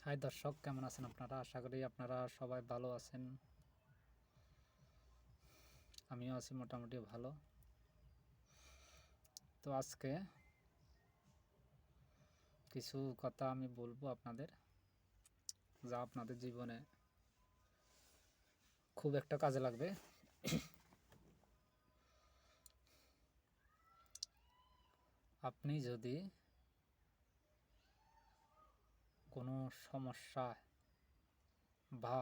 High দর্শক, কেমন আছেন আপনারা? আশা করি আপনারা সবাই ভালো আছেন। আমিও আছি মোটামুটি ভালো। তো আজকে কিছু কথা আমি বলবো আপনাদের, যা আপনাদের জীবনে খুব একটা কাজে লাগবে। আপনি যদি কোনো সমস্যা বা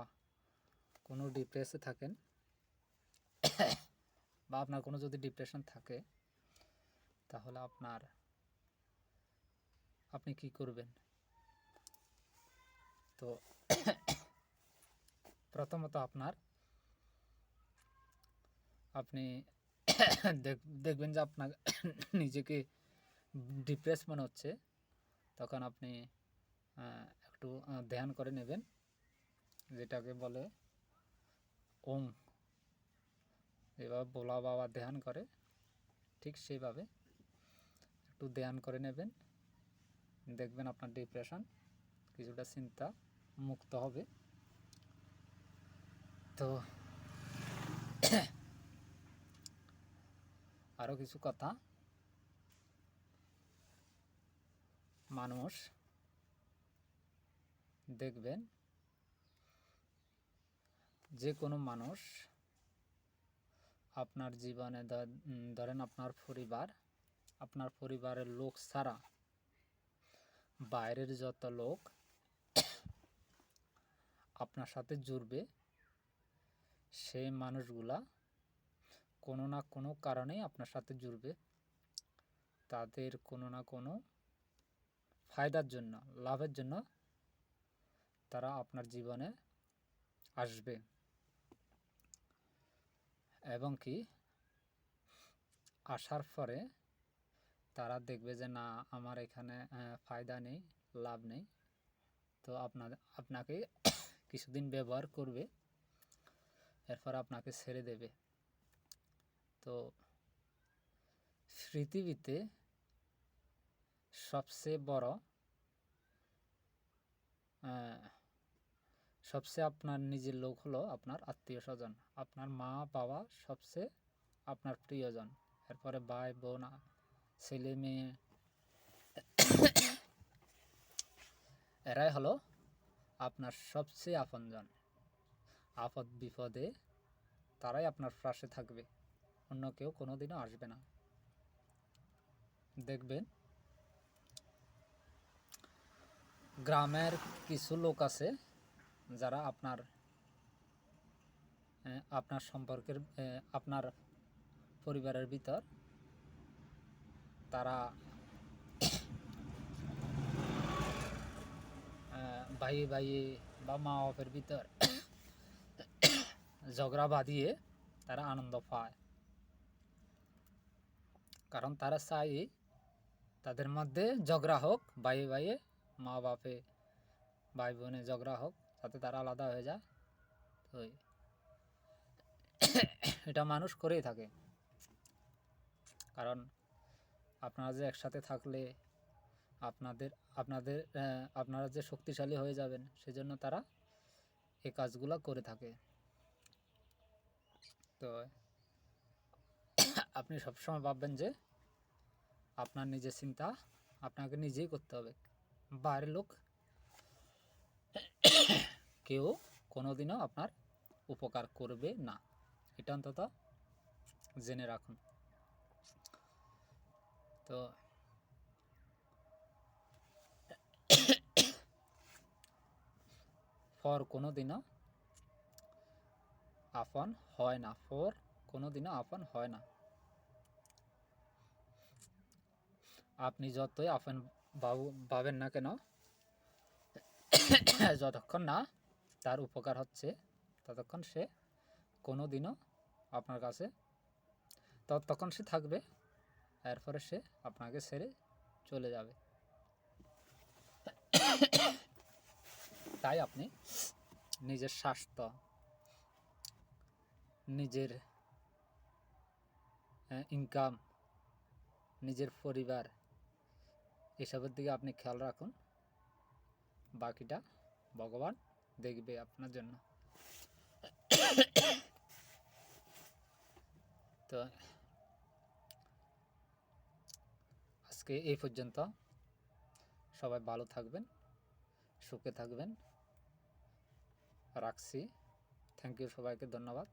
কোনো ডিপ্রেসে থাকেন, বা আপনার কোনো যদি ডিপ্রেশন থাকে, তাহলে আপনি কি করবেন? তো প্রথমত আপনি দেখবেন যে আপনার নিজেকে ডিপ্রেস মনে হচ্ছে, তখন আপনি একটু ধ্যান করে নেবেন, যেটাকে বলে ওম। যেভাবে ভোলা বাবা ধ্যান করে, ঠিক সেইভাবে একটু ধ্যান করে নেবেন। দেখবেন আপনার ডিপ্রেশন কিছুটা চিন্তা মুক্ত হবে। তো আরও কিছু কথা, মানুষ দেখবেন যে কোনো মানুষ আপনার জীবনে ধরেন আপনার পরিবারের লোক ছাড়া বাইরের যত লোক আপনার সাথে জুড়বে, সেই মানুষগুলা কোনো না কোনো কারণেই আপনার সাথে জুড়বে। তাদের কোনো না কোনো ফায়দার জন্য, লাভের জন্য তারা আপনার জীবনে আসবে, এবং কি আসার পরে তারা দেখবে যে না, আমার এখানে ফায়দা নেই, লাভ নেই। তো আপনাকে কিছুদিন ব্যবহার করবে, এরপর আপনাকে ছেড়ে দেবে। তো পৃথিবীতে সবচেয়ে আপনার নিজের লোক হলো আপনার আত্মীয় স্বজন, আপনার মা বাবা সবচেয়ে আপনার প্রিয়জন। এরপরে ভাই বোন, ছেলে মেয়ে, এরাই হলো আপনার সবচেয়ে আপনজন। আপদ বিপদে তারাই আপনার পাশে থাকবে, অন্য কেউ কোনোদিনও আসবে না। দেখবেন গ্রামের কিছু লোক আছে যারা আপনার সম্পর্কের, আপনার পরিবারের ভিতর তারা ভাই ভাই বা মা বাপের ভিতর ঝগড়া বাঁধিয়ে তারা আনন্দ পায়, কারণ তারা চায় তাদের মধ্যে ঝগড়া হোক, ভাই ভাইয়ে মা বাপে ভাই বোনে ঝগড়া হোক, যাতে তারা আলাদা হয়ে যায়। তো এটা মানুষ করেই থাকে, কারণ আপনারা যে একসাথে থাকলে আপনারা যে শক্তিশালী হয়ে যাবেন, সেজন্য তারা এই কাজগুলো করে থাকে। তো আপনি সবসময় ভাববেন যে আপনার নিজের চিন্তা আপনাকে নিজেই করতে হবে, বাইরের লোক কেউ কোনোদিনও আপনার উপকার করবে না, এটা অন্তত জেনে রাখুন। তো ফর কোনোদিনও আপন হয় না, কোনোদিনও আপন হয় না। আপনি যতই আপন ভাবেন না কেন, যতক্ষণ না তার উপকার হচ্ছে, ততক্ষণ সে কোনোদিনও আপনার কাছে, ততক্ষণ সে থাকবে, এরপরে সে আপনাকে ছেড়ে চলে যাবে। তাই আপনি নিজের স্বাস্থ্য, নিজের ইনকাম, নিজের পরিবার, এসবের দিকে আপনি খেয়াল রাখুন। বাকিটা ভগবান দেখবে আপনার জন্য। তো আজকে এই পর্যন্ত। সবাই ভালো থাকবেন, সুখে থাকবেন। রাখছি। থ্যাংক ইউ, সবাইকে ধন্যবাদ।